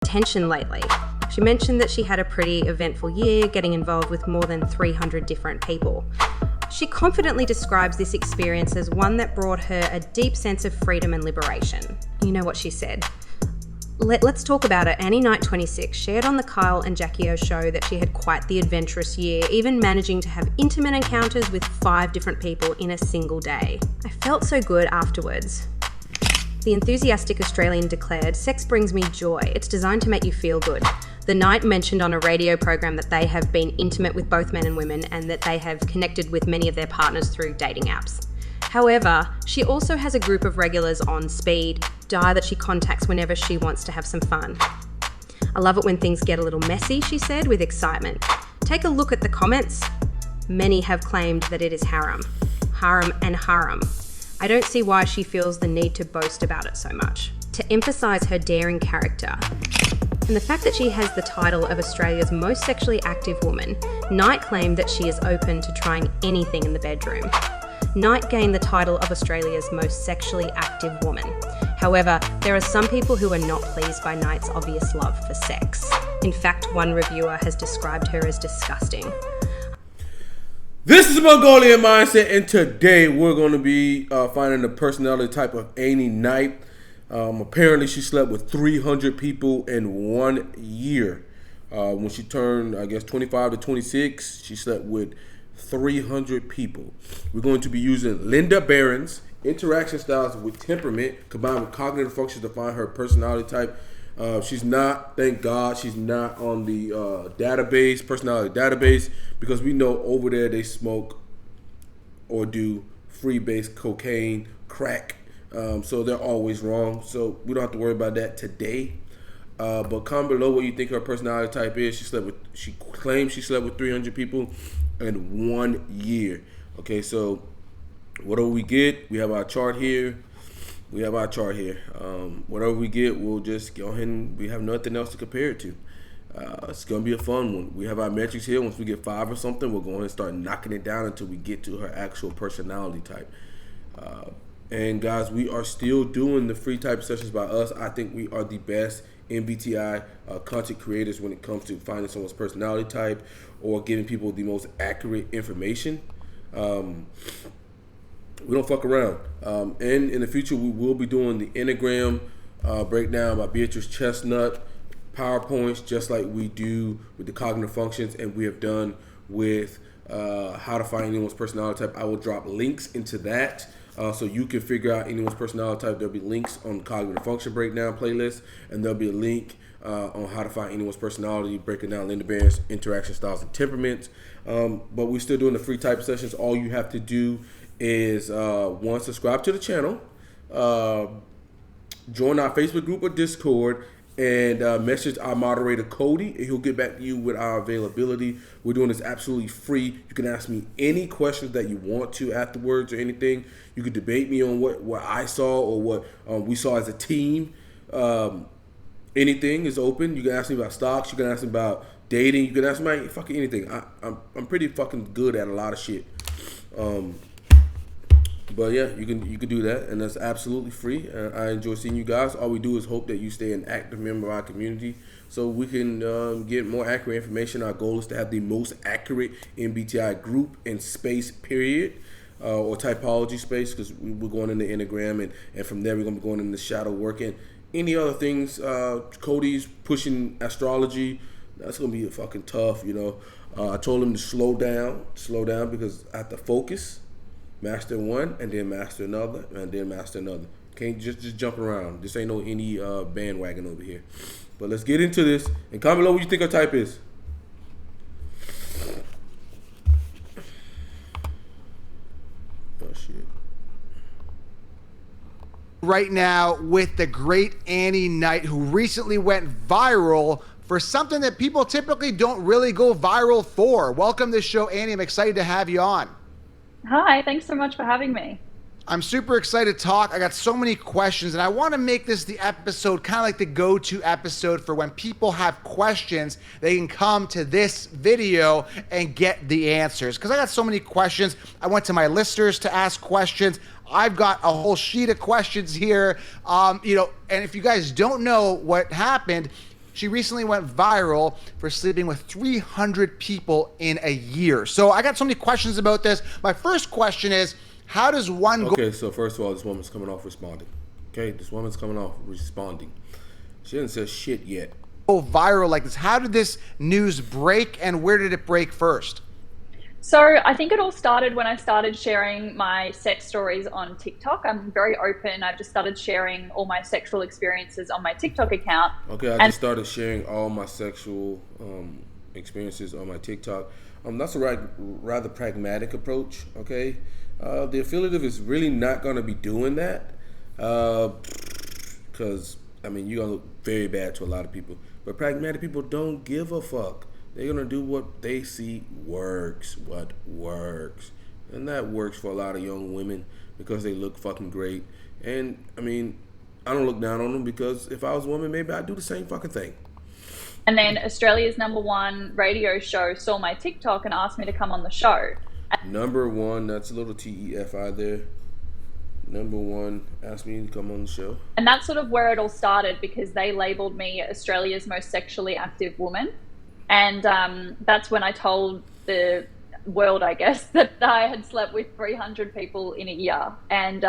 attention lately. She mentioned that she had a pretty eventful year, getting involved with more than 300 different people. She confidently describes this experience as one that brought her a deep sense of freedom and liberation. You know what she said. Let's talk about it. Annie Knight, 26, shared on the Kyle and Jackie O show that she had quite the adventurous year, even managing to have intimate encounters with 5 different people in a single day. I felt so good afterwards. The enthusiastic Australian declared, "Sex brings me joy. It's designed to make you feel good." The Knight mentioned on a radio program that they have been intimate with both men and women and that they have connected with many of their partners through dating apps. However, she also has a group of regulars on speed dial that she contacts whenever she wants to have some fun. "I love it when things get a little messy," she said, with excitement. "Take a look at the comments. Many have claimed that it is harem. Harem and harem. I don't see why she feels the need to boast about it so much." To emphasise her daring character and the fact that she has the title of Australia's most sexually active woman, Knight claimed that she is open to trying anything in the bedroom. Knight gained the title of Australia's most sexually active woman. However, there are some people who are not pleased by Knight's obvious love for sex. In fact, one reviewer has described her as disgusting. This is Mongolian Mindset, and today we're going to be finding the personality type of Annie Knight. Apparently, she slept with 300 people in 1 year. When she turned, 25 to 26, she slept with 300 people. We're going to be using Linda Barrens Interaction styles with temperament combined with cognitive functions to find her personality type. She's not, thank God, she's not on the personality database, because we know over there they smoke or do free-based cocaine, crack. So they're always wrong. So we don't have to worry about that today. But comment below what you think her personality type is. She claims she slept with 300 people in 1 year. Okay, so whatever we get, we have our chart here. Whatever we get, we'll just go ahead and we have nothing else to compare it to. It's going to be a fun one. We have our metrics here. Once we get 5 or something, we'll go ahead and start knocking it down until we get to her actual personality type. And guys, we are still doing the free type sessions by us. I think we are the best MBTI content creators when it comes to finding someone's personality type or giving people the most accurate information. We don't fuck around. And in the future, we will be doing the Enneagram breakdown by Beatrice Chestnut, PowerPoints, just like we do with the cognitive functions and we have done with how to find anyone's personality type. I will drop links into that. So you can figure out anyone's personality type. There'll be links on the cognitive function breakdown playlist, and there'll be a link on how to find anyone's personality, breaking down Linda Barrens Interaction styles and temperaments. But we're still doing the free type sessions. All you have to do is one, subscribe to the channel, join our Facebook group or Discord, and message our moderator Cody, and he'll get back to you with our availability. We're doing this absolutely free. You can ask me any questions that you want to afterwards or anything. You can debate me on what I saw or what we saw as a team. Anything is open. You can ask me about stocks. You can ask me about dating. You can ask me about fucking anything. I'm pretty fucking good at a lot of shit. But yeah, you can do that, and that's absolutely free. I enjoy seeing you guys. All we do is hope that you stay an active member of our community so we can get more accurate information. Our goal is to have the most accurate MBTI group and space, period, or typology space, because we're going into Enneagram, and from there we're going to be going into shadow work and any other things. Cody's pushing astrology. That's going to be fucking tough, you know. I told him to slow down because I have to focus. Master one, and then master another, and then master another. Can't just jump around. This ain't no any bandwagon over here. But let's get into this. And comment below what you think our type is. Oh, shit. Right now with the great Annie Knight, who recently went viral for something that people typically don't really go viral for. Welcome to the show, Annie. I'm excited to have you on. Hi, thanks so much for having me. I'm super excited to talk. I got so many questions, and I want to make this the episode, kind of like the go-to episode for when people have questions, they can come to this video and get the answers. Because I got so many questions. I went to my listeners to ask questions. I've got a whole sheet of questions here. And if you guys don't know what happened, She recently went viral for sleeping with 300 people in a year. So I got so many questions about this. My first question is, how does one go? Okay, so first of all, this woman's coming off responding. Okay, this woman's coming off responding. She hasn't said shit yet. Go viral like this? How did this news break, and where did it break first? So I think it all started when I started sharing my sex stories on TikTok. I'm very open. I've just started sharing all my sexual experiences on my TikTok account. Okay, I just started sharing all my sexual experiences on my TikTok. That's a rather pragmatic approach, okay? The affiliative is really not going to be doing that because, I mean, you're going to look very bad to a lot of people. But pragmatic people don't give a fuck. They're going to do what they see works, what works. And that works for a lot of young women because they look fucking great. And, I mean, I don't look down on them because if I was a woman, maybe I'd do the same fucking thing. And then Australia's #1 radio show saw my TikTok and asked me to come on the show. #1, that's a little TEFI there. #1 asked me to come on the show. And that's sort of where it all started because they labeled me Australia's most sexually active woman. And that's when I told the world, I guess, that I had slept with 300 people in a year. And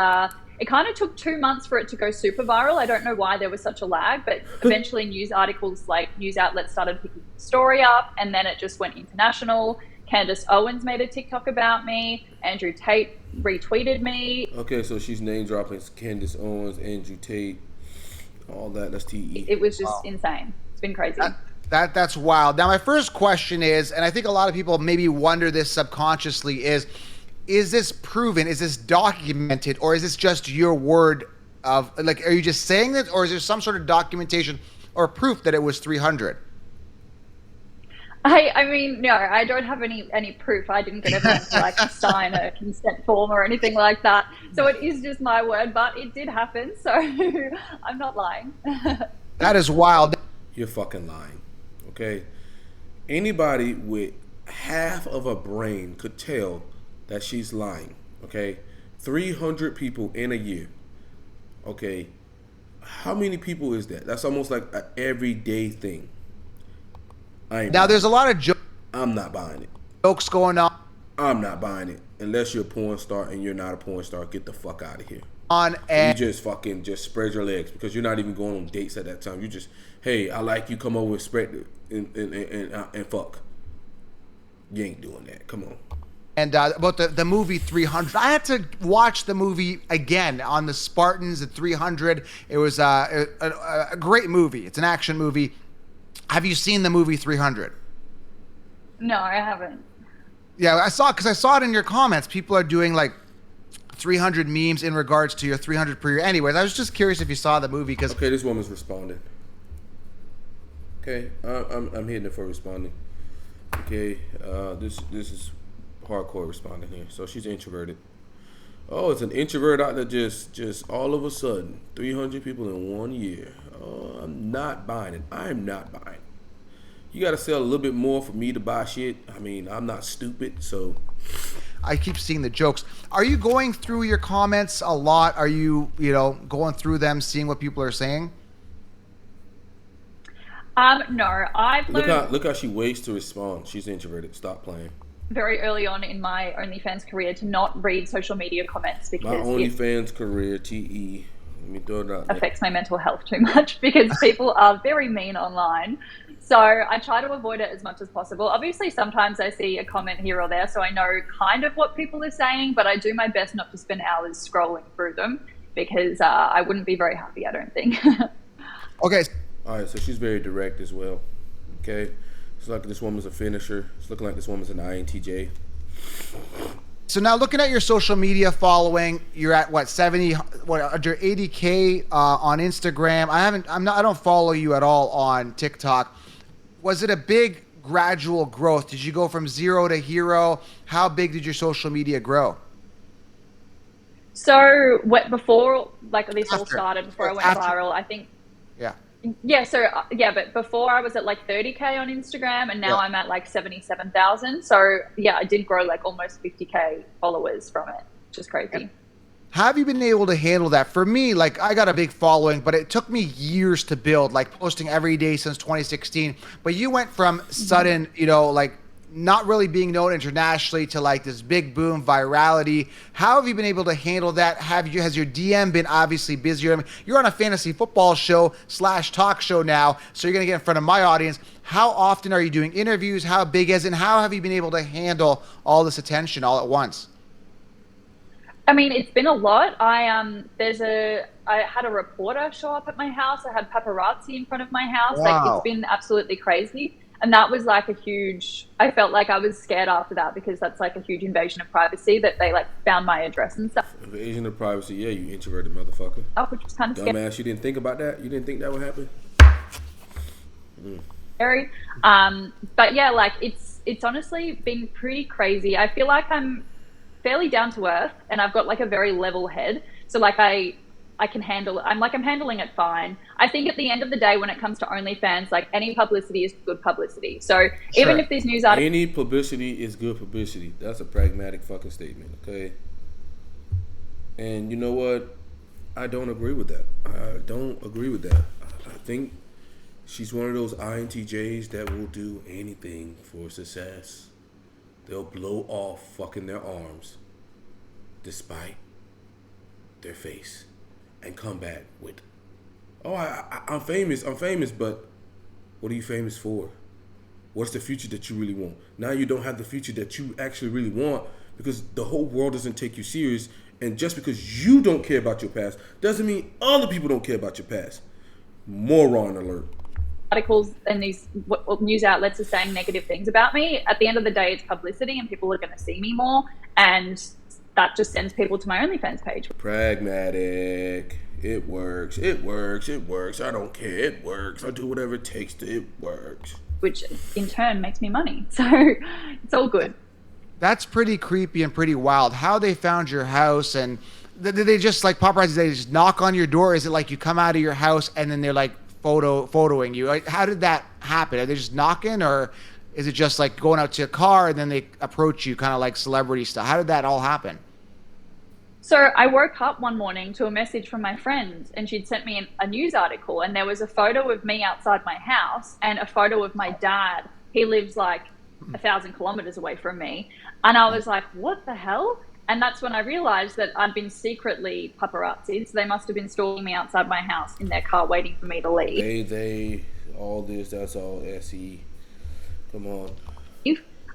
it kind of took 2 months for it to go super viral. I don't know why there was such a lag, but eventually news articles, like news outlets, started picking the story up, and then it just went international. Candace Owens made a TikTok about me. Andrew Tate retweeted me. Okay, so she's name dropping Candace Owens, Andrew Tate, all that. That's TE. It was just insane. It's been crazy. That's wild. Now, my first question is, and I think a lot of people maybe wonder this subconsciously, is this proven? Is this documented? Or is this just your word of, like, are you just saying that? Or is there some sort of documentation or proof that it was 300? I mean, no, I don't have any proof. I didn't get everyone to like sign a consent form or anything like that. So it is just my word, but it did happen. So I'm not lying. That is wild. You're fucking lying. Okay? Anybody with half of a brain could tell that she's lying. Okay? 300 people in a year. Okay? How many people is that? That's almost like an everyday thing. Now, there's a lot of I'm not buying it. Jokes going on. I'm not buying it. Unless you're a porn star and you're not a porn star, get the fuck out of here. And you just fucking just spread your legs because you're not even going on dates at that time. You just, hey, I like you, come over and spread and fuck. You ain't doing that. Come on. And about the movie 300, I had to watch the movie again on the Spartans at 300. It was a great movie. It's an action movie. Have you seen the movie 300? No, I haven't. Yeah, I saw it in your comments. People are doing like 300 memes in regards to your 300 per year. Anyways, I was just curious if you saw the movie because. Okay, this woman's responding. Okay, I'm hitting it for responding. Okay, this is hardcore responding here. So she's introverted. Oh, it's an introvert out there just all of a sudden 300 people in 1 year. Oh, I'm not buying it. I'm not buying it. You got to sell a little bit more for me to buy shit. I mean, I'm not stupid, so. I keep seeing the jokes. Are you going through your comments a lot? Are you going through them, seeing what people are saying? No, I've learned. Look how she waits to respond. She's introverted. Stop playing. Very early on in my OnlyFans career to not read social media comments because my OnlyFans career, TE. Let me throw it out there. Affects my mental health too much because people are very mean online. So I try to avoid it as much as possible. Obviously, sometimes I see a comment here or there, so I know kind of what people are saying, but I do my best not to spend hours scrolling through them because I wouldn't be very happy, I don't think. Okay. All right, so she's very direct as well. Okay. It's like this woman's a finisher. It's looking like this woman's an INTJ. So now looking at your social media following, you're at what, 70, under 80K on Instagram. I don't follow you at all on TikTok. Was it a big gradual growth? Did you go from 0 to hero? How big did your social media grow? So before like this all started, before I went viral, I think. Yeah. Yeah, so but before I was at like 30K on Instagram and now I'm at like 77,000. So yeah, I did grow like almost 50K followers from it, which is crazy. How have you been able to handle that? For me, like I got a big following, but it took me years to build, like posting every day since 2016. But you went from sudden, like not really being known internationally to like this big boom virality. How have you been able to handle that? Has your DM been obviously busier? I mean, you're on a fantasy football show / talk show now, so you're going to get in front of my audience. How often are you doing interviews? How big is it? And how have you been able to handle all this attention all at once? I mean, it's been a lot. I had a reporter show up at my house. I had paparazzi in front of my house. Wow. Like, it's been absolutely crazy. And that was like I felt like I was scared after that, because that's like a huge invasion of privacy, that they like found my address and stuff. Invasion of privacy, yeah, you introverted motherfucker. Which was kind of Dumbass, you didn't think about that? You didn't think that would happen? scary. But yeah, like it's honestly been pretty crazy. I feel like I'm fairly down to earth, and I've got like a very level head. So like I can handle it. I'm handling it fine. I think at the end of the day, when it comes to OnlyFans, like any publicity is good publicity. So even if these news articles, any publicity is good publicity. That's a pragmatic fucking statement, okay? And you know what? I don't agree with that. I think she's one of those INTJs that will do anything for success. They'll blow off fucking their arms despite their face and come back with, oh, I'm famous, but what are you famous for? What's the future that you really want? Now you don't have the future that you actually really want because the whole world doesn't take you serious. And just because you don't care about your past doesn't mean other people don't care about your past. Moron alert. articles and these news outlets are saying negative things about me. At the end of the day, it's publicity, and people are going to see me more, and that just sends people to my OnlyFans page. Pragmatic. It works. I don't care. It works. I do whatever it takes it works. Which in turn makes me money. So it's all good. That's pretty creepy and pretty wild. How they found your house, and did they just like paparazzi? They just knock on your door? Is it like you come out of your house and then they're like photoing you? Like, how did that happen? Are they just knocking, or is it just like going out to a car and then they approach you, kind of like celebrity stuff? How did that all happen? So I woke up one morning to a message from my friend, and she'd sent me a news article, and there was a photo of me outside my house and a photo of my dad. He lives like 1,000 kilometers away from me. And I was like, what the hell? And that's when I realized that I'd been secretly paparazzi. So they must have been stalking me outside my house in their car waiting for me to leave. They, all this, that's all SE. Come on.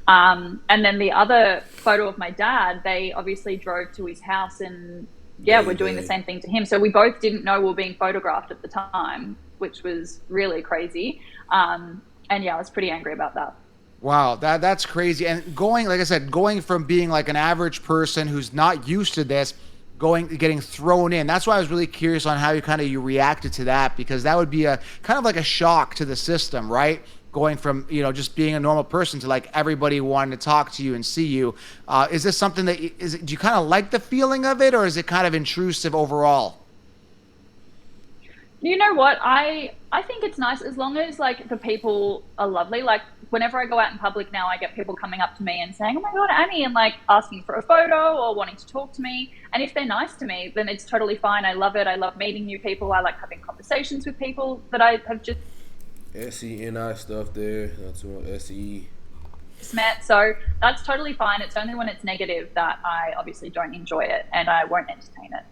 And then the other photo of my dad, they obviously drove to his house and we're doing the same thing to him. So we both didn't know we were being photographed at the time, which was really crazy. And yeah, I was pretty angry about that. Wow, that's crazy. And going, like I said, going from being like an average person who's not used to this, getting thrown in. That's why I was really curious on how you reacted to that, because that would be a kind of like a shock to the system, right? Going from, just being a normal person to like everybody wanting to talk to you and see you. Is this something that, do you kind of like the feeling of it, or is it kind of intrusive overall? You know what? I think it's nice as long as like the people are lovely. Like whenever I go out in public now, I get people coming up to me and saying, oh my God, Annie, and like asking for a photo or wanting to talk to me. And if they're nice to me, then it's totally fine. I love it. I love meeting new people. I like having conversations with people that I have just SENI stuff there. That's what SE met. So that's totally fine. It's only when it's negative that I obviously don't enjoy it and I won't entertain it.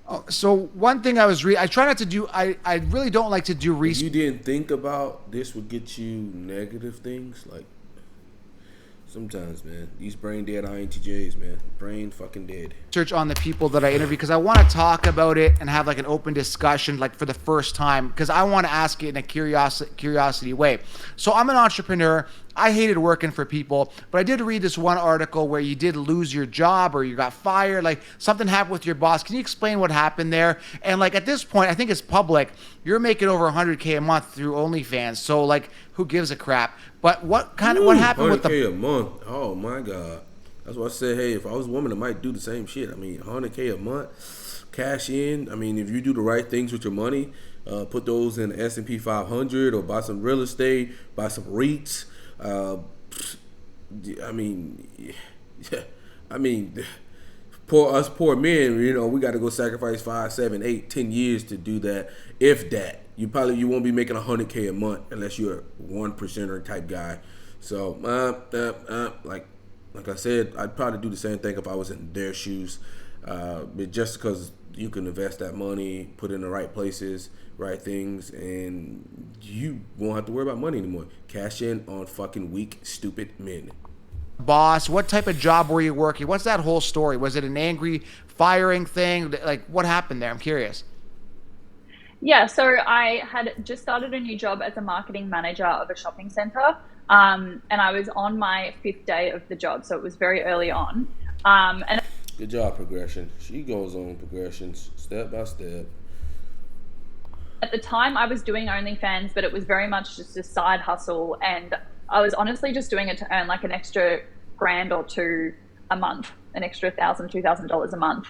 Oh, so one thing I try not to do, I really don't like to do research. You didn't think about this would get you negative things? Like, sometimes, man, these brain dead INTJs, man, brain fucking dead. Research on the people that I interview, because I want to talk about it and have like an open discussion, like for the first time, because I want to ask it in a curiosity way. So I'm an entrepreneur. I hated working for people, but I did read this one article where you did lose your job or you got fired, like something happened with your boss. Can you explain what happened there? And like at this point, I think it's public. You're making over $100K a month through OnlyFans. So like, who gives a crap? But what happened with the $100K a month? Oh my God. That's why I said, hey, if I was a woman, I might do the same shit. I mean, $100K a month, cash in. I mean, if you do the right things with your money, put those in the S&P 500 or buy some real estate, buy some REITs. poor men, we got to go sacrifice 5, 7, 8, 10 years to do that. If that, you won't be making $100K a month unless you're a 1%er type guy. So, like I said, I'd probably do the same thing if I was in their shoes. But just because you can invest that money, put it in the right places, right things, and you won't have to worry about money anymore. Cash in on fucking weak, stupid men. Boss, what type of job were you working? What's that whole story? Was it an angry firing thing? Like, what happened there? I'm curious. Yeah, so I had just started a new job as a marketing manager of a shopping center, and I was on my 5th day of the job, so it was very early on. And good job, progression. She goes on progressions step by step. at the time, I was doing OnlyFans, but it was very much just a side hustle, and I was honestly just doing it to earn like an extra $1,000 or $2,000 a month, an extra $1,000, $2,000 a month.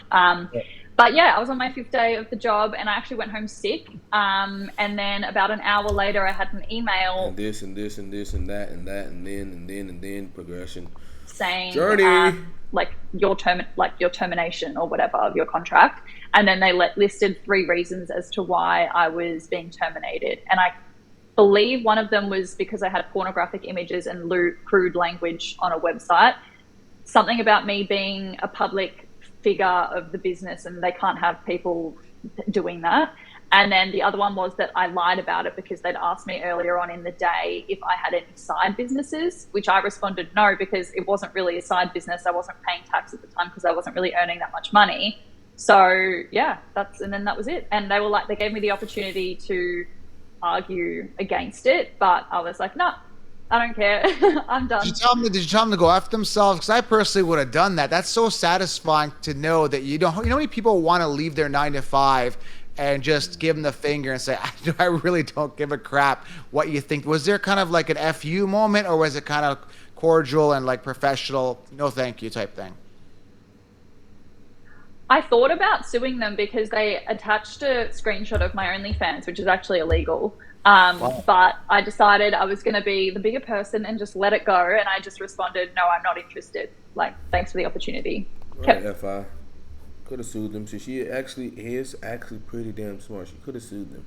But yeah, I was on my 5th day of the job, and I actually went home sick. And then about an hour later, I had an email. And this and this and this and that and that and then progression. Saying Journey. like your termination or whatever of your contract. And then they listed 3 reasons as to why I was being terminated. And I believe one of them was because I had pornographic images and crude language on a website. Something about me being a public figure of the business, and they can't have people doing that. And then the other one was that I lied about it because they'd asked me earlier on in the day if I had any side businesses, which I responded no, because it wasn't really a side business. I wasn't paying tax at the time because I wasn't really earning that much money. So yeah, and then that was it. And they gave me the opportunity to argue against it, but I was like, no, I don't care. I'm done. Did you tell them to go after themselves? Because I personally would have done that. That's so satisfying to know that you know how many people want to leave their 9 to 5 and just give them the finger and say, I really don't give a crap what you think. Was there kind of like an FU moment, or was it kind of cordial and like professional, no thank you type thing? I thought about suing them because they attached a screenshot of my OnlyFans, which is actually illegal. Wow. But I decided I was going to be the bigger person and just let it go. And I just responded, no, I'm not interested. Like, thanks for the opportunity. Right, FI. Could have sued them. So she is actually pretty damn smart. She could have sued them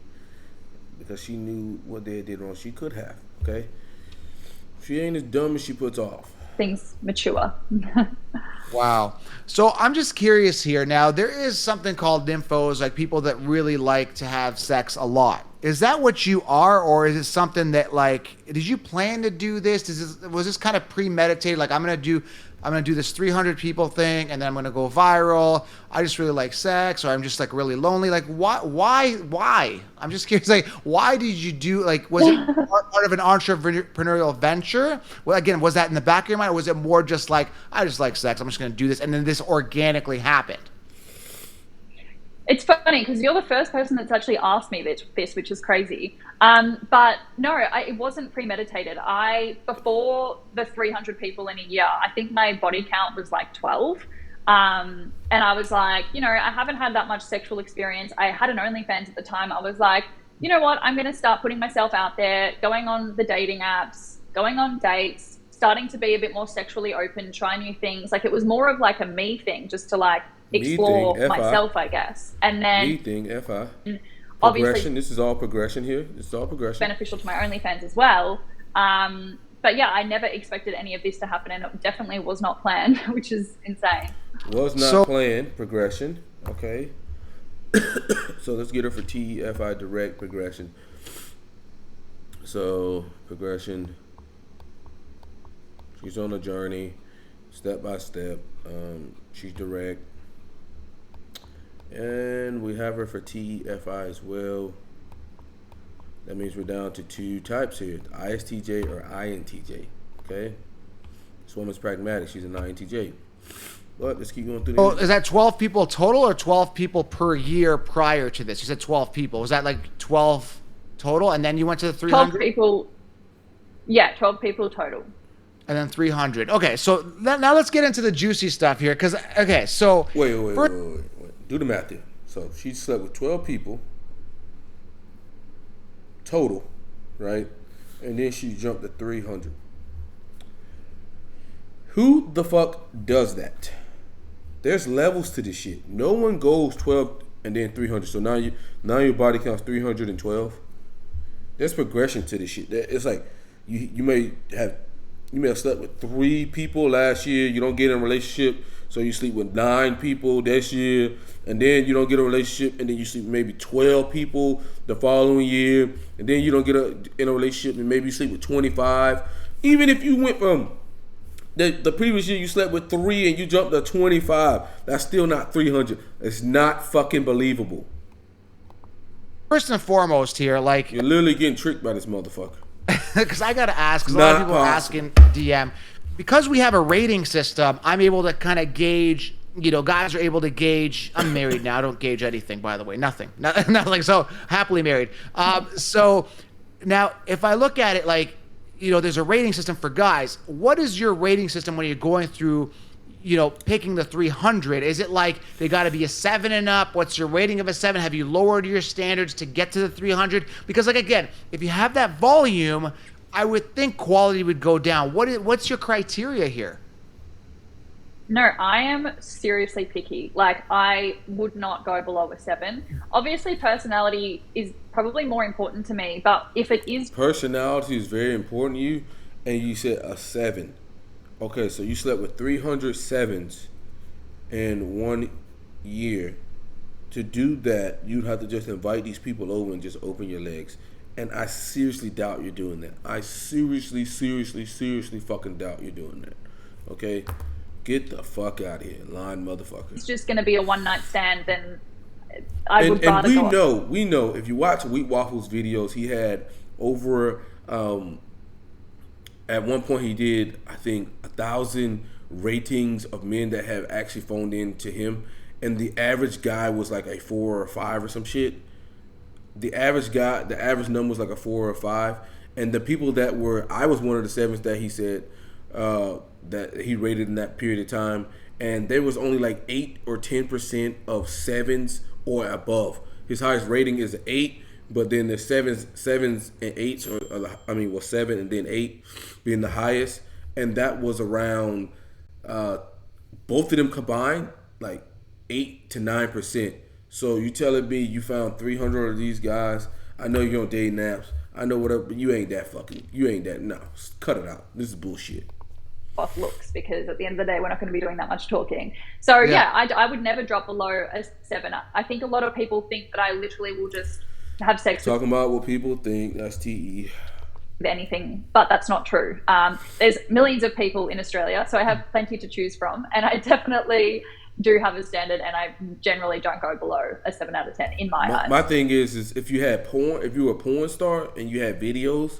because she knew what they did wrong. She could have, okay? She ain't as dumb as she puts off. Things mature. Wow. So I'm just curious here. Now, there is something called nymphos, like people that really like to have sex a lot. Is that what you are, or is it something that, like, did you plan to do this? Was this kind of premeditated? Like, I'm gonna do this 300 people thing, and then I'm gonna go viral. I just really like sex, or I'm just like really lonely. Like, why? I'm just curious. Like, why did you do? Like, was it part of an entrepreneurial venture? Well, again, was that in the back of your mind, or was it more just like, I just like sex, I'm just gonna do this, and then this organically happened? It's funny because you're the first person that's actually asked me this, which is crazy. But no, it wasn't premeditated. Before the 300 people in a year, I think my body count was like 12. And I was like, I haven't had that much sexual experience. I had an OnlyFans at the time. I was like, you know what? I'm going to start putting myself out there, going on the dating apps, going on dates, starting to be a bit more sexually open, try new things. Like, it was more of like a me thing, just to like explore myself, I guess. And then me thing, FI. Obviously, progression. This is all progression here. This is all progression. Beneficial to my OnlyFans as well. But yeah, I never expected any of this to happen, and it definitely was not planned, which is insane. Was not planned. Progression. Okay. So let's get her for TFI direct progression. So progression. She's on a journey, step by step. She's direct. And we have her for TFI as well. That means we're down to 2 types here, ISTJ or INTJ. Okay? This woman's pragmatic. She's an INTJ. But let's keep going through Oh, is that 12 people total or 12 people per year prior to this? You said 12 people. Was that like 12 total? And then you went to the 300? 12 people. Yeah, 12 people total. And then 300. Okay, so now let's get into the juicy stuff here. Because, okay, so... Wait. Do the math here. So she slept with 12 people total, right? And then she jumped to 300. Who the fuck does that? there's levels to this shit. No one goes 12 and then 300. So now your body counts 312. There's progression to this shit. It's like you may have slept with 3 people last year. You don't get in a relationship, so you sleep with 9 people this year, and then you don't get a relationship, and then you sleep with maybe 12 people the following year, and then you don't get in a relationship, and maybe you sleep with 25. Even if you went from the previous year you slept with 3 and you jumped to 25, that's still not 300. It's not fucking believable. First and foremost here, like... You're literally getting tricked by this motherfucker. Because I got to ask, because a lot of people are asking DM. Because we have a rating system, I'm able to kind of gauge, guys are able to gauge. I'm married now. I don't gauge anything, by the way. Nothing. Nothing. So, happily married. So, now, if I look at it like, there's a rating system for guys. What is your rating system when you're going through, picking the 300? Is it like they got to be a 7 and up? What's your rating of a 7? Have you lowered your standards to get to the 300? Because, like, again, if you have that volume, I would think quality would go down. What's your criteria here? No, I am seriously picky. Like, I would not go below a 7. Obviously, personality is probably more important to me, but if it is... Personality is very important to you, and you said a 7. Okay, so you slept with 300 sevens in 1 year. To do that, you'd have to just invite these people over and just open your legs. And I seriously doubt you're doing that. I seriously fucking doubt you're doing that. Okay? Get the fuck out of here, lying motherfucker. It's just going to be a one-night stand, then I would rather go. And we know, if you watch Wheat Waffles videos, he had over, at one point he did, I think, 1,000 ratings of men that have actually phoned in to him. And the average guy was like a 4 or 5 or some shit. The average number was like a 4 or 5. And the people that were, I was one of the 7s that he said, that he rated in that period of time, and there was only like 8 or 10% of 7s or above. His highest rating is an 8, but then the sevens and 8s, or 7 and then 8 being the highest, and that was around both of them combined like 8 to 9%. So you telling me you found 300 of these guys? I know you're on dating apps. I know whatever, but you ain't that. No, cut it out. This is bullshit. Off looks, because at the end of the day we're not going to be doing that much talking. So yeah, I would never drop below a 7. I think a lot of people think that I literally will just have sex talking about what people think, that's TE, with anything, but that's not true. There's millions of people in Australia, so I have plenty to choose from, and I definitely do have a standard, and I generally don't go below a 7 out of 10 in my eyes. My thing is if you had porn, if you were a porn star and you had videos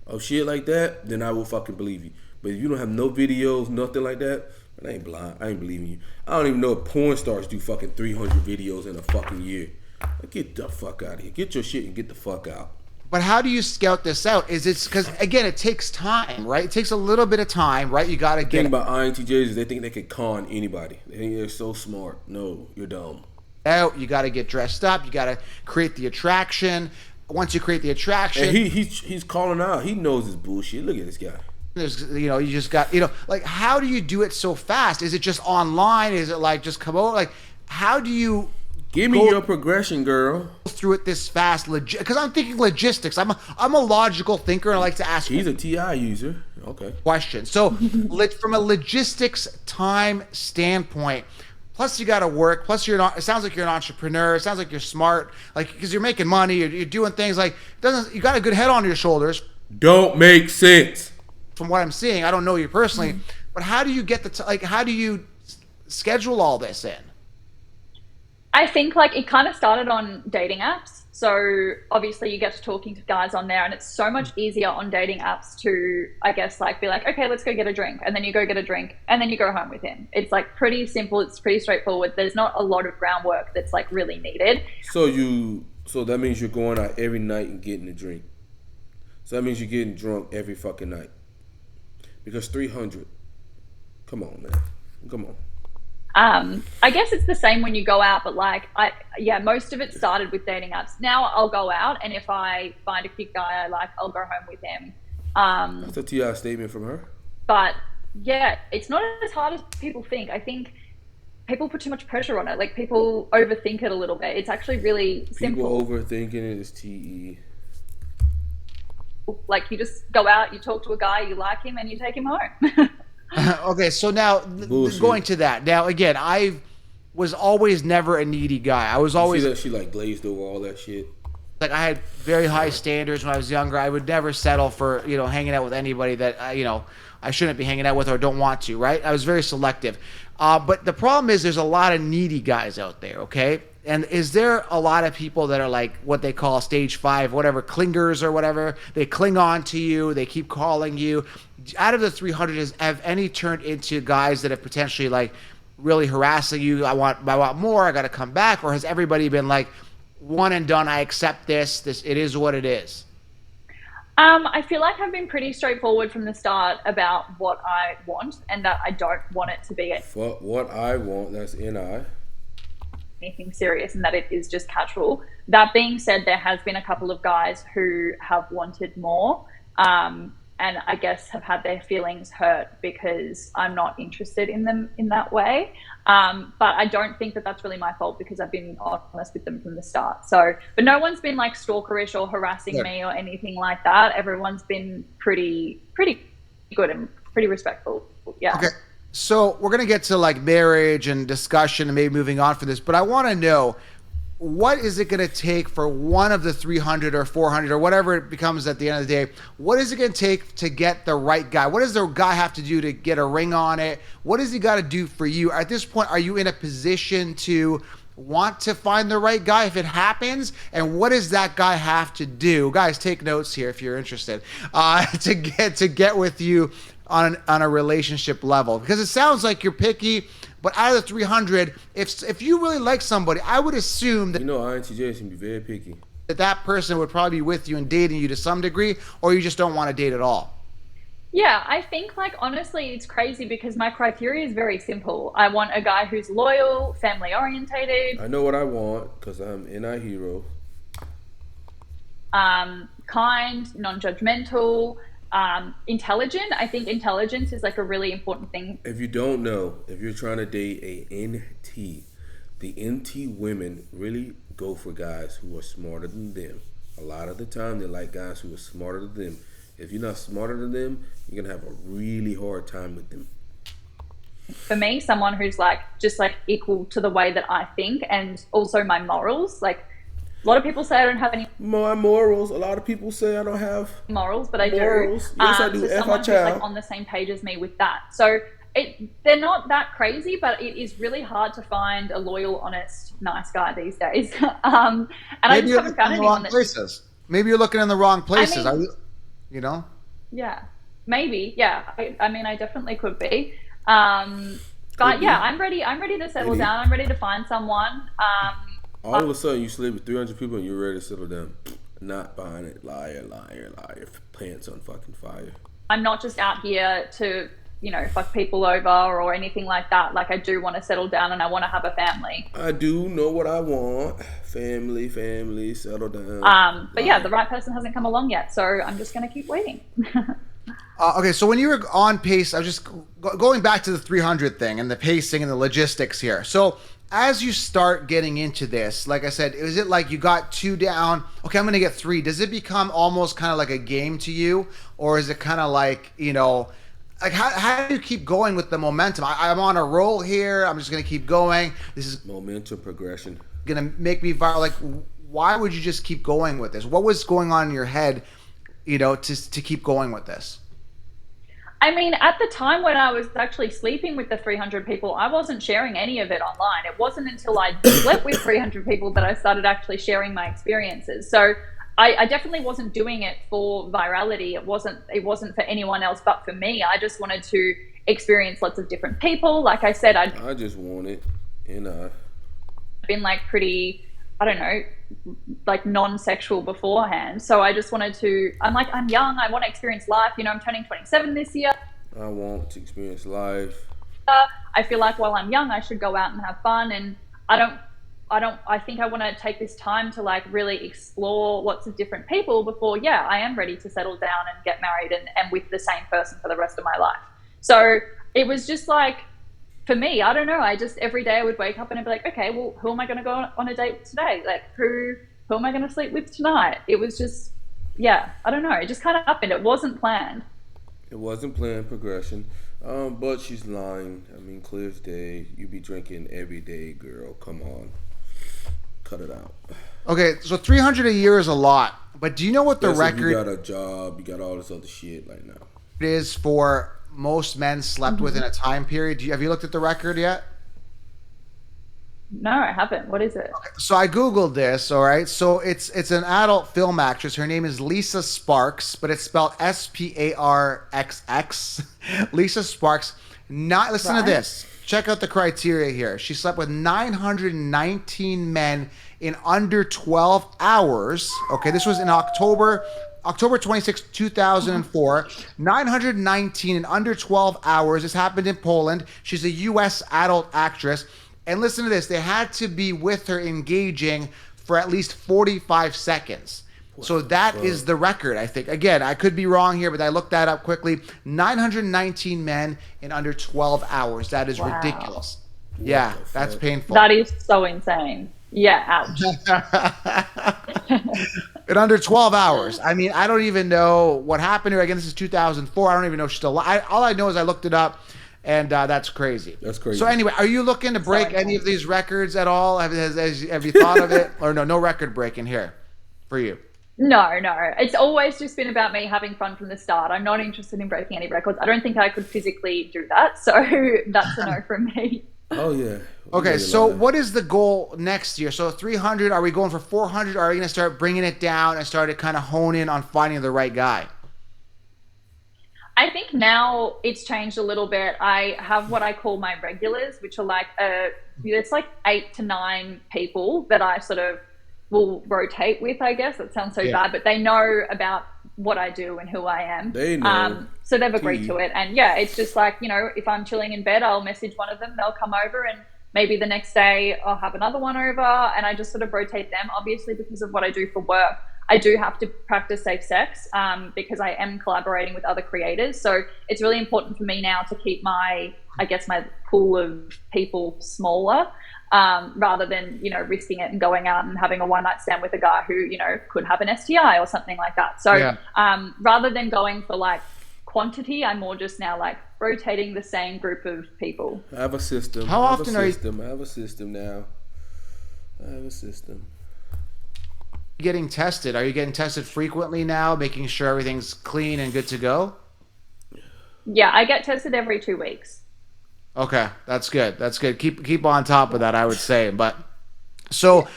of shit like that, then I will fucking believe you. But if you don't have no videos, nothing like that, man, I ain't blind. I ain't believing you. I don't even know if porn stars do fucking 300 videos in a fucking year. Like, get the fuck out of here. Get your shit and get the fuck out. But how do you scout this out? Is it because, again, it takes time, right? It takes a little bit of time, right? You got to get... The thing about INTJs is they think they can con anybody. They think they're so smart. No, you're dumb. Out, you got to get dressed up. You got to create the attraction. Once you create the attraction... And he's calling out. He knows his bullshit. Look at this guy. There's, you just got, like, how do you do it so fast? Is it just online? Is it like just come over? Like, how do you give me your progression, girl? Through it this fast, because I'm thinking logistics. I'm a logical thinker, and I like to ask. He's a TI user. Okay. Questions. So, from a logistics time standpoint, plus you got to work. Plus it sounds like you're an entrepreneur. It sounds like you're smart. Like, because you're making money, you're doing things like you got a good head on your shoulders. Don't make sense. From what I'm seeing, I don't know you personally, but how do you get how do you schedule all this in? I think like it kind of started on dating apps. So obviously you get to talking to guys on there, and it's so much easier on dating apps to, I guess, like be like, okay, let's go get a drink. And then you go get a drink and then you go home with him. It's like pretty simple. It's pretty straightforward. There's not a lot of groundwork that's like really needed. So that means you're going out every night and getting a drink. So that means you're getting drunk every fucking night. Because 300, come on, man. Come on. I guess it's the same when you go out, but like, most of it started with dating apps. Now I'll go out, and if I find a cute guy I like, I'll go home with him. That's a TI statement from her. But yeah, it's not as hard as people think. I think people put too much pressure on it. Like, people overthink it a little bit. It's actually really simple. People overthinking it is TE. Like, you just go out, you talk to a guy, you like him, and you take him home. Okay, so now going to that. Now again, I was always never a needy guy. I was always see that she like glazed over all that shit. Like, I had very high standards when I was younger. I would never settle for, hanging out with anybody that I shouldn't be hanging out with or don't want to, right? I was very selective. But the problem is there's a lot of needy guys out there, okay? And is there a lot of people that are like what they call stage 5, whatever, clingers or whatever? They cling on to you. They keep calling you. Out of the 300, have any turned into guys that have potentially like really harassing you? I want more. I got to come back. Or has everybody been like, one and done, I accept this, it is what it is? I feel like I've been pretty straightforward from the start about what I want, and that I don't want it to be what I want, that's NI. anything serious, and that it is just casual. That being said, there has been a couple of guys who have wanted more, and I guess have had their feelings hurt because I'm not interested in them in that way. But I don't think that that's really my fault, because I've been honest with them from the start. So, but no one's been like stalkerish or harassing me or anything like that. Everyone's been pretty good and pretty respectful. Yeah. Okay. So we're going to get to like marriage and discussion and maybe moving on from this, but I want to know, what is it going to take for one of the 300 or 400 or whatever it becomes at the end of the day? What is it going to take to get the right guy? What does the guy have to do to get a ring on it? What does he got to do for you? At this point, are you in a position to want to find the right guy if it happens? And what does that guy have to do? Guys, take notes here if you're interested, to get with you on a relationship level, because it sounds like you're picky. But out of the 300, if you really like somebody, I would assume that INTJ is going to be very picky. That person would probably be with you and dating you to some degree, or you just don't want to date at all. Yeah, I think, like, honestly, it's crazy because my criteria is very simple. I want a guy who's loyal, family orientated. I know what I want because I'm NI hero. Kind, non-judgmental. Intelligent. I think intelligence is like a really important thing. If you don't know, if you're trying to date a NT, the NT women really go for guys who are smarter than them. A lot of the time they like guys who are smarter than them. If you're not smarter than them, you're gonna have a really hard time with them. For me, someone who's like just like equal to the way that I think, and also my morals. Like, a lot of people say I don't have any morals. A lot of people say I don't have morals, but I morals. do. Yes, I do. So someone who's like on the same page as me with that. So they're not that crazy, but it is really hard to find a loyal, honest, nice guy these days. And I just haven't found anyone places. Maybe you're looking in the wrong places. I mean, Yeah, maybe. Yeah. I mean, I definitely could be. But yeah, I'm ready. I'm ready to settle down. I'm ready to find someone. All of a sudden, you sleep with 300 people and you're ready to settle down. Not buying it. Liar. Pants on fucking fire. I'm not just out here to, fuck people over or anything like that. Like, I do want to settle down and I want to have a family. I do know what I want. Family, settle down. But yeah, the right person hasn't come along yet. So I'm just going to keep waiting. Okay, so when you were on pace, I was just going back to the 300 thing and the pacing and the logistics here. So as you start getting into this, like I said, is it like you got 2 down? Okay, I'm going to get 3. Does it become almost kind of like a game to you? Or is it kind of like, like how do you keep going with the momentum? I'm on a roll here. I'm just going to keep going. This is momentum progression. Going to make me viral. Like, why would you just keep going with this? What was going on in your head, to keep going with this? I mean, at the time when I was actually sleeping with the 300 people, I wasn't sharing any of it online. It wasn't until I slept with 300 people that I started actually sharing my experiences. So I definitely wasn't doing it for virality. It wasn't for anyone else but for me. I just wanted to experience lots of different people. Like I said, I just want it. Been like pretty, I don't know, like non-sexual beforehand. So I just wanted to, I'm young, I want to experience life. I'm turning 27 this year. I want to experience life. I feel like while I'm young, I should go out and have fun. And I think I want to take this time to like really explore lots of different people before, I am ready to settle down and get married and with the same person for the rest of my life. So it was just like, for me, I don't know. I just, every day I would wake up and I'd be like, okay, well, who am I going to go on a date with today? Like, who am I going to sleep with tonight? It was just, yeah, I don't know. It just kind of happened. It wasn't planned. It wasn't planned progression. But she's lying. I mean, clear as day. You be drinking every day, girl. Come on. Cut it out. Okay, so 300 a year is a lot. But do you know what the record... You got a job. You got all this other shit like now. It is for most men slept with in a time period. Have you looked at the record yet? No, I haven't. What is it? Okay, so I Googled this, all right? So it's an adult film actress. Her name is Lisa Sparks, but it's spelled Sparxx. Lisa Sparks. Listen to this. Check out the criteria here. She slept with 919 men in under 12 hours. Okay, this was in October 26, 2004. 919 in under 12 hours. This happened in Poland. She's a U.S. adult actress. And listen to this. They had to be with her engaging for at least 45 seconds. So that is the record, I think. Again, I could be wrong here, but I looked that up quickly. 919 men in under 12 hours. That is ridiculous. Yeah, that's painful. That is so insane. Yeah, ouch. In under 12 hours. I mean, I don't even know what happened to her. Again, this is 2004. I don't even know if she's still alive. All I know is I looked it up. And that's crazy. That's crazy. So anyway, are you looking to break any of these records at all? Have you thought of it? Or no record breaking here for you? No. It's always just been about me having fun from the start. I'm not interested in breaking any records. I don't think I could physically do that. So that's a no from me. Oh, yeah. Okay, so what is the goal next year? So 300, are we going for 400? Or are you going to start bringing it down and start to kind of hone in on finding the right guy? I think now it's changed a little bit. I have what I call my regulars, which are like, it's like 8 to 9 people that I sort of will rotate with, I guess. That sounds so bad, but they know about what I do and who I am. They know. So they've agreed to it. And yeah, it's just like, if I'm chilling in bed, I'll message one of them, they'll come over, and maybe the next day I'll have another one over, and I just sort of rotate them. Obviously, because of what I do for work, I do have to practice safe sex because I am collaborating with other creators. So it's really important for me now to keep my pool of people smaller rather than, risking it and going out and having a one-night stand with a guy who, could have an STI or something like that. So rather than going for like quantity, I'm more just now like rotating the same group of people. I have a system. How often are you... I have a system now. Getting tested? Are you getting tested frequently now, making sure everything's clean and good to go? Yeah, I get tested every 2 weeks. Okay, that's good. Keep on top of that, I would say. But so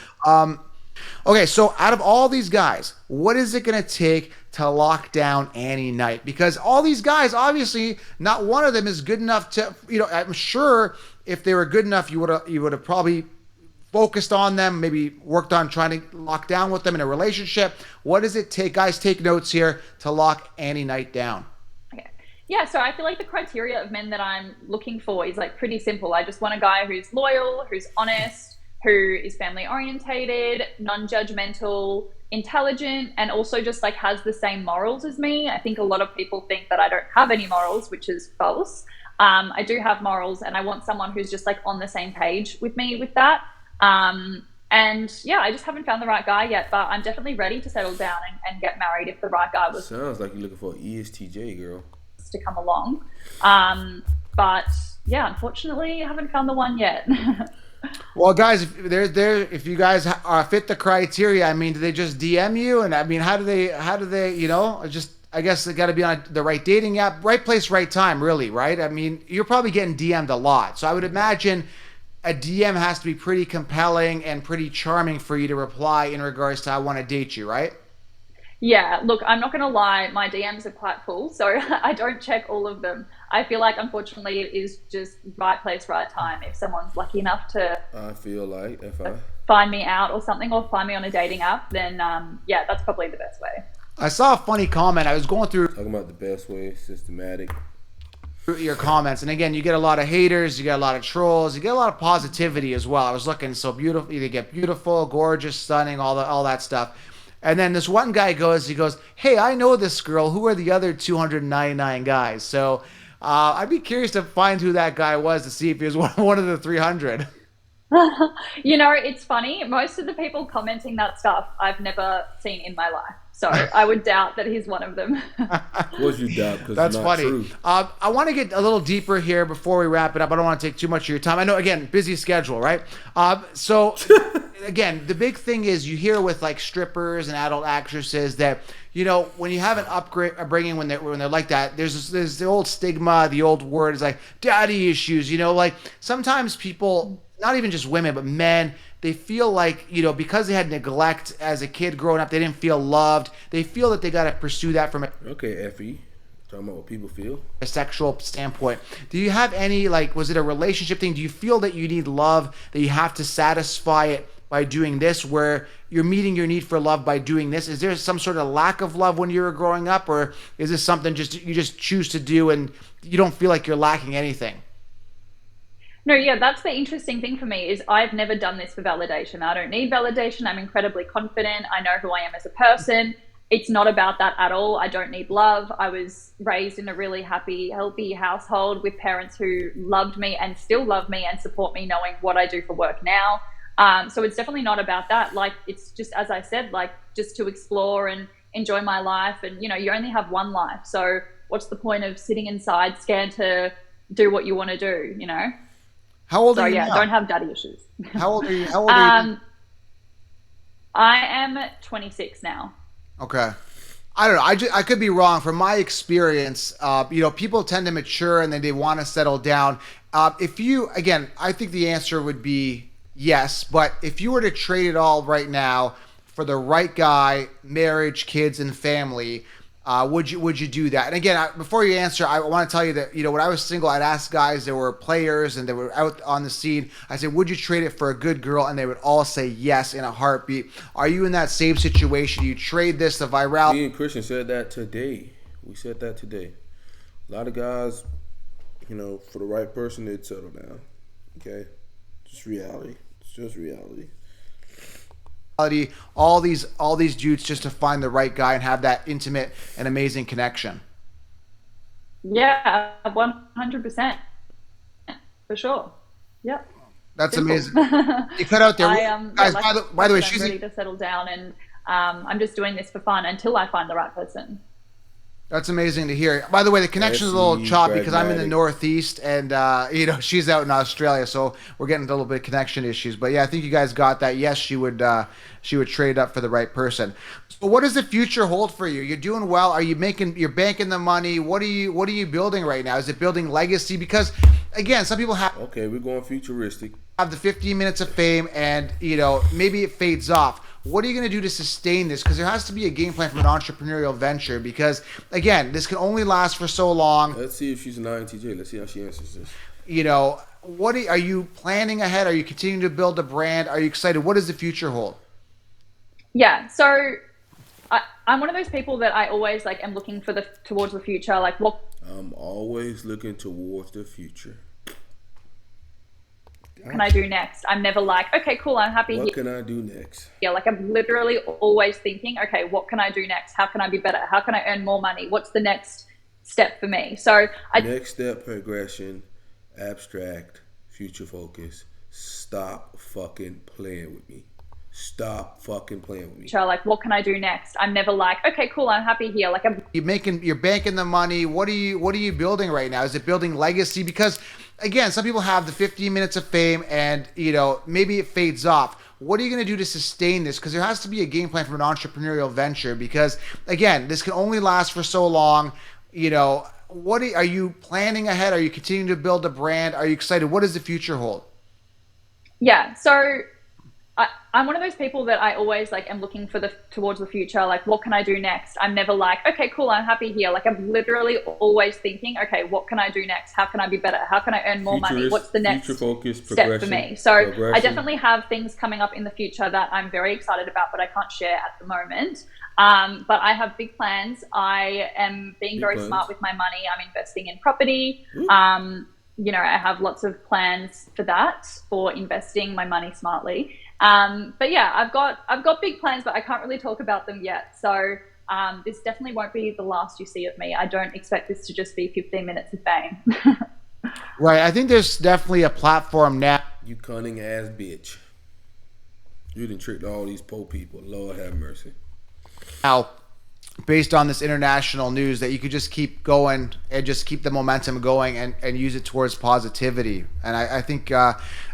okay, so out of all these guys, what is it going to take to lock down Annie Knight? Because all these guys, obviously not one of them is good enough to, I'm sure if they were good enough, you would have probably focused on them, maybe worked on trying to lock down with them in a relationship. What does it take, guys, take notes here, to lock Annie Knight down? Okay. Yeah, so I feel like the criteria of men that I'm looking for is like pretty simple. I just want a guy who's loyal, who's honest, who is family orientated, non-judgmental, intelligent, and also just like has the same morals as me. I think a lot of people think that I don't have any morals, which is false. I do have morals, and I want someone who's just like on the same page with me with that. And yeah, I just haven't found the right guy yet, but I'm definitely ready to settle down and get married if the right guy was. Sounds like you're looking for an ESTJ girl to come along. But yeah, unfortunately, I haven't found the one yet. Well, guys, if you guys fit the criteria, I mean, do they just DM you? And I mean, how do they, I guess they got to be on the right dating app, right place, right time, really, right? I mean, you're probably getting DM'd a lot. So I would imagine a DM has to be pretty compelling and pretty charming for you to reply in regards to I want to date you, right? Yeah, look, I'm not going to lie. My DMs are quite full, so I don't check all of them. I feel like, unfortunately, it is just right place, right time. If someone's lucky enough to find me out or something, or find me on a dating app, then yeah, that's probably the best way. I saw a funny comment. I was going through... Talking about the best way, systematic. Your comments, and again, you get a lot of haters, you get a lot of trolls, you get a lot of positivity as well. I was looking, so beautiful, you get beautiful, gorgeous, stunning, all that stuff. And then this one guy goes, hey, I know this girl. Who are the other 299 guys? So I'd be curious to find who that guy was to see if he was one of the 300. It's funny. Most of the people commenting that stuff I've never seen in my life. So I would doubt that he's one of them. Of course you doubt, because That's it's not funny. true. I want to get a little deeper here before we wrap it up. I don't want to take too much of your time. I know, again, busy schedule, right? So again, the big thing is you hear with like strippers and adult actresses that, when you have an upbringing when they're like that, there's the old stigma, the old word is like daddy issues. Like sometimes people, not even just women, but men, they feel like, because they had neglect as a kid growing up, they didn't feel loved. They feel that they got to pursue that from Okay, FE. Talking about what people feel. a sexual standpoint. Do you have any, was it a relationship thing? Do you feel that you need love, that you have to satisfy it by doing this, where you're meeting your need for love by doing this? Is there some sort of lack of love when you were growing up, or is this something you just choose to do and you don't feel like you're lacking anything? No, yeah, that's the interesting thing for me is I've never done this for validation. I don't need validation. I'm incredibly confident. I know who I am as a person. It's not about that at all. I don't need love. I was raised in a really happy, healthy household with parents who loved me and still love me and support me knowing what I do for work now. So it's definitely not about that. It's just, as I said, just to explore and enjoy my life. And, you only have one life. So what's the point of sitting inside scared to do what you want to do, How old are you now? now? Don't have daddy issues. How old are you? How old are you? I am 26 now. Okay. I don't know. I could be wrong. From my experience, people tend to mature and then they want to settle down. I think the answer would be yes. But if you were to trade it all right now for the right guy, marriage, kids, and family, would you do that? And again, before you answer, I want to tell you that, when I was single, I'd ask guys that were players and they were out on the scene. I said, would you trade it for a good girl? And they would all say yes in a heartbeat. Are you in that same situation? You trade this, the virality? Me and Christian said that today. We said that today. A lot of guys, for the right person, they'd settle down. Okay? Just reality. It's just reality. All these dudes just to find the right guy and have that intimate and amazing connection. Yeah, 100%. For sure. Yep. That's Simple. amazing. You cut out there. Guys, by the way, I'm ready to settle down and I'm just doing this for fun until I find the right person. That's amazing to hear. By the way, the connection's a little choppy because I'm in the Northeast and, she's out in Australia. So we're getting a little bit of connection issues. But yeah, I think you guys got that. Yes, she would trade up for the right person. So what does the future hold for you? You're doing well. You're banking the money. What are you building right now? Is it building legacy? Because again, some people have. Okay, we're going futuristic. Have the 15 minutes of fame and, maybe it fades off. What are you going to do to sustain this? Because there has to be a game plan from an entrepreneurial venture because, again, this can only last for so long. Let's see if she's an INTJ. Let's see how she answers this. Are you planning ahead? Are you continuing to build a brand? Are you excited? What does the future hold? Yeah, so I'm one of those people that I always am looking towards the future. What I'm always looking towards the future. can I do next? I'm never okay, cool, I'm happy. What can I do next? Yeah, I'm literally always thinking, okay, what can I do next? How can I be better? How can I earn more money? What's the next step for me? So next step, progression, abstract, future focus. Stop fucking playing with me. Stop fucking playing with me. What can I do next? I'm never okay, cool, I'm happy here. You're banking the money. What are you building right now? Is it building legacy? Because again, some people have the 15 minutes of fame and, maybe it fades off. What are you going to do to sustain this? Because there has to be a game plan from an entrepreneurial venture because, again, this can only last for so long. Are you planning ahead? Are you continuing to build a brand? Are you excited? What does the future hold? Yeah, so I'm one of those people that I always am looking towards the future. What can I do next? I'm never okay, cool, I'm happy here. I'm literally always thinking, okay, what can I do next? How can I be better? How can I earn more money? What's the next step for me? So I definitely have things coming up in the future that I'm very excited about, but I can't share at the moment. But I have big plans. I am being very smart with my money. I'm investing in property. I have lots of plans for that, for investing my money smartly. But yeah, I've got big plans, but I can't really talk about them yet. So this definitely won't be the last you see of me. I don't expect this to just be 15 minutes of fame. Right. I think there's definitely a platform now. You cunning ass bitch. You done tricked all these poor people. Lord have mercy. Now, based on this international news, that you could just keep going and just keep the momentum going and use it towards positivity. And I think,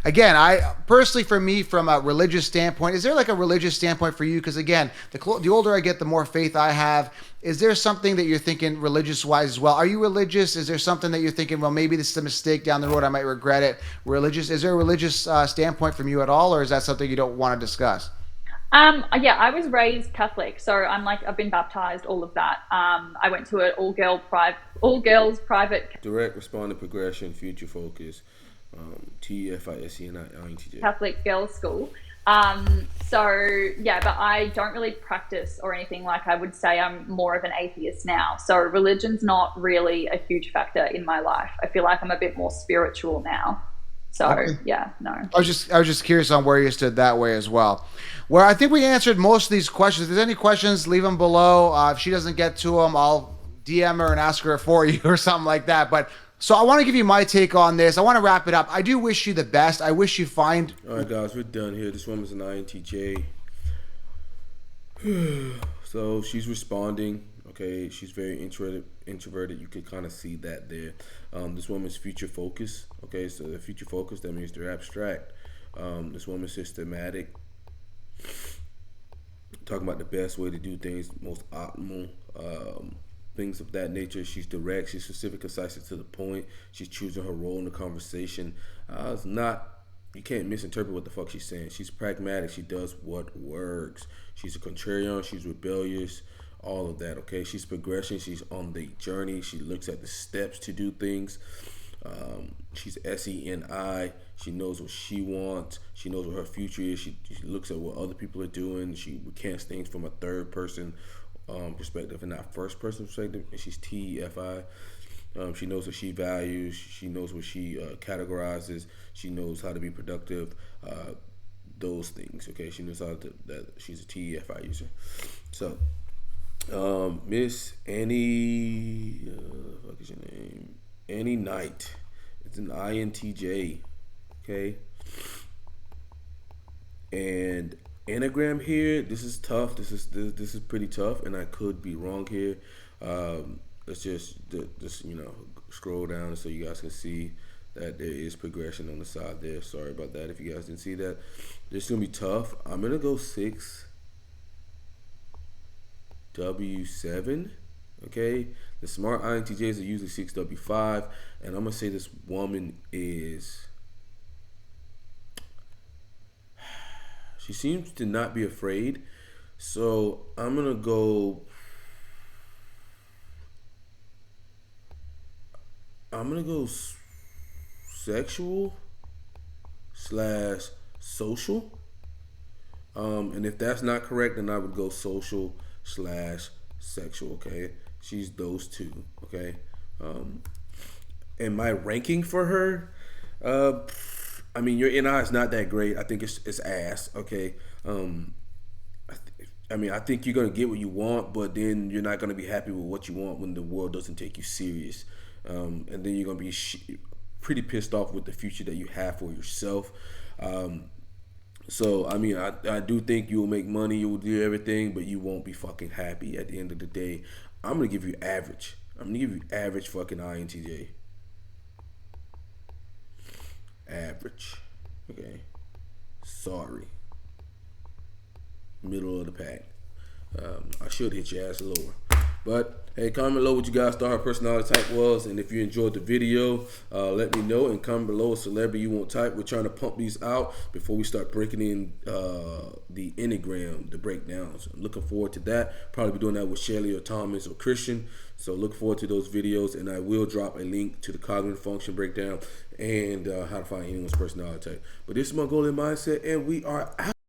again, I personally, for me, from a religious standpoint, is there like a religious standpoint for you? Because again, the older I get, the more faith I have. Is there something that you're thinking religious-wise as well? Are you religious? Is there something that you're thinking, well, maybe this is a mistake down the road, I might regret it? Religious? Is there a religious standpoint from you at all, or is that something you don't want to discuss? Yeah, I was raised Catholic, so I've been baptized, all of that. I went to an all girls private Direct, responding, progression, future focus, TFISENI, Catholic girls school. So yeah, but I don't really practice or anything. Like, I would say I'm more of an atheist now. So religion's not really a huge factor in my life. I feel like I'm a bit more spiritual now. So Okay. yeah, no. I was just curious on where you stood that way as well. Well, I think we answered most of these questions. If there's any questions, leave them below. If she doesn't get to them, I'll DM her and ask her for you or something like that. But so I want to give you my take on this. I want to wrap it up. I do wish you the best. I wish you find. All right, guys, we're done here. This woman's an INTJ. So she's responding. Okay, she's very introverted. You can kind of see that there. This woman's future focus. Okay, so the future focus, that means they're abstract. This woman's systematic. Talking about the best way to do things, most optimal, things of that nature. She's direct. She's specific, concise, and to the point. She's choosing her role in the conversation. It's not. You can't misinterpret what the fuck she's saying. She's pragmatic. She does what works. She's a contrarian. She's rebellious. All of that, okay? She's progression. She's on the journey. She looks at the steps to do things. She's SENI. She knows what she wants. She knows what her future is. She looks at what other people are doing. She recants things from a third person perspective and not first person perspective. And she's TFI. She knows what she values. She knows what she categorizes. She knows how to be productive. Those things, okay? She knows how to, that she's a TFI user. So, Miss Annie, what is your name? Annie Knight. It's an INTJ, okay? And Enneagram here, this is tough. This is pretty tough, and I could be wrong here. Let's just scroll down so you guys can see that there is progression on the side there. Sorry about that if you guys didn't see that. This is gonna be tough. I'm gonna go 6W7. Okay, the smart INTJs are usually 6W5, and I'm gonna say this woman is. She seems to not be afraid, so I'm gonna go. Sexual / social. And if that's not correct, then I would go social / sexual. Okay, she's those two. Okay, and my ranking for her, I mean, your NI is not that great. I think it's ass. Okay, I think you're gonna get what you want, but then you're not gonna be happy with what you want when the world doesn't take you serious, and then you're gonna be pretty pissed off with the future that you have for yourself. So I mean, I do think you'll make money, you'll do everything, but you won't be fucking happy at the end of the day. I'm gonna give you average. I'm gonna give you average fucking INTJ. Average. Okay. Sorry. Middle of the pack. I should hit your ass lower. But hey, comment below what you guys thought her personality type was, and if you enjoyed the video, let me know, and comment below a celebrity you want type. We're trying to pump these out before we start breaking in the Enneagram, the breakdowns. I'm looking forward to that. Probably be doing that with Shelly or Thomas or Christian. So look forward to those videos, and I will drop a link to the cognitive function breakdown and how to find anyone's personality type. But this is Mongolian Mindset, and we are out.